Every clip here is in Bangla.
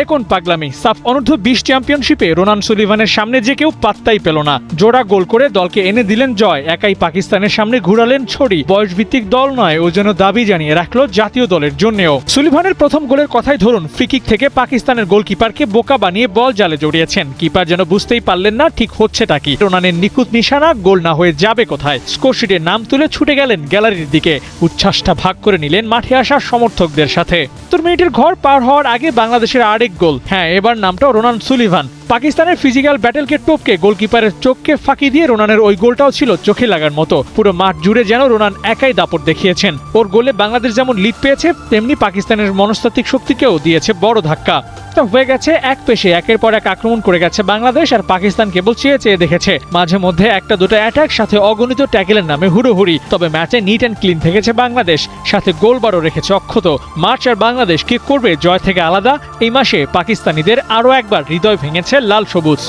এখন পাগলামি। সাফ অনূর্ধ্ব 20 চ্যাম্পিয়নশিপে রোনান সুলিভানের সামনে যে কেউ পাত্তাই পেল না। জোড়া গোল করে দলকে এনে দিলেন জয়, একাই পাকিস্তানের সামনে ঘুরালেন ছড়ি। বয়সভিত্তিক দল নয়, ও যেন দাবি জানিয়ে রাখলো জাতীয় দলের জন্যও। সুলিভানের প্রথম গোলের কথাই ধরুন, ফ্রিকিক থেকে পাকিস্তানের গোলকিপারকে বোকা বানিয়ে বল জালে জড়িয়েছেন। কিপার যেন বুঝতেই পারলেন না ঠিক হচ্ছেটা কি। রোনানের নিখুঁত নিশানা, গোল না হয়ে যাবে কোথায়। স্কোরশিটে নাম তুলে ছুটে গেলেন গ্যালারির দিকে। উচ্ছ্বাসটা ভাগ করে নিলেন মাঠে আসা সমর্থকদের সাথে। 70 মিনিটের ঘর পার হওয়ার আগে বাংলাদেশের আরেক গোল। হ্যাঁ, এবার নামটাও রোনান সুলিভান। পাকিস্তানের ফিজিক্যাল ব্যাটেলকে টপকে গোলকিপারের চোখকে ফাঁকি দিয়ে রোনানের ওই গোলটাও ছিল চোখে লাগার মতো। পুরো মাঠ জুড়ে যেন রোনান একাই দাপট দেখিয়েছেন। ওর গোলে বাংলাদেশ যেমন লিড পেয়েছে, তেমনি পাকিস্তানের মনস্তাত্ত্বিক শক্তিকেও দিয়েছে বড় ধাক্কা। হয়ে গেছে এক পেশে একের পর এক আক্রমণ করে গেছে বাংলাদেশ, আর পাকিস্তান কেবল চেয়ে চেয়ে দেখেছে। মাঝে মধ্যে একটা দুটো অ্যাটাক, সাথে অগণিত ট্যাকেলের নামে হুড়োহুড়ি। তবে ম্যাচে নিট অ্যান্ড ক্লিন থেকেছে বাংলাদেশ, সাথে গোলবারও রেখেছে অক্ষত। মার্চ আর বাংলাদেশ কি করবে জয় থেকে আলাদা? এই মাসে পাকিস্তানিদের আরও একবার হৃদয় ভেঙেছে লাল সবুজ।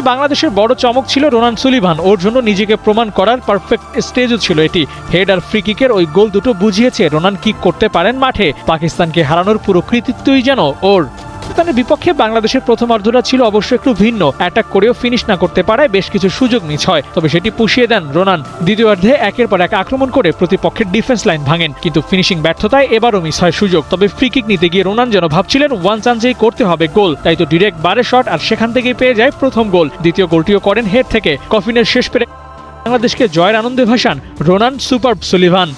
বাংলাদেশের বড় চমক ছিল রোনান সুলিভান। ওর জন্য নিজেকে প্রমাণ করার পারফেক্ট স্টেজও ছিল এটি। হেড আর ফ্রি কিকের ওই গোল দুটো বুঝিয়েছে রোনান কি করতে পারেন মাঠে। পাকিস্তানকে হারানোর পুরো কৃতিত্বই যেন ওর। পাকিস্তানের বিপক্ষে বাংলাদেশের প্রথম অর্ধটা ছিল অবশ্য একটু ভিন্ন। অ্যাটাক করেও ফিনিশ না করতে পারায় বেশ কিছু সুযোগ মিস হয়, তবে সেটি পুষিয়ে দেন রোনান। দ্বিতীয় অর্ধে একের পর এক আক্রমণ করে প্রতিপক্ষের ডিফেন্স লাইন ভাঙেন, কিন্তু ফিনিশিং ব্যর্থতায় এবারও মিস হয় সুযোগ। তবে ফ্রি কিক নিতে গিয়ে রোনান যেন ভাবছিলেন ওয়ান চান্সেই করতে হবে গোল, তাই তো ডিরেক্ট বারে শট, আর সেখান থেকেই পেয়ে যায় প্রথম গোল। দ্বিতীয় গোলটিও করেন হেড থেকে। কফিনের শেষ পেরে বাংলাদেশকে জয়ের আনন্দে ভাসান রোনান সুপারব সুলিভান।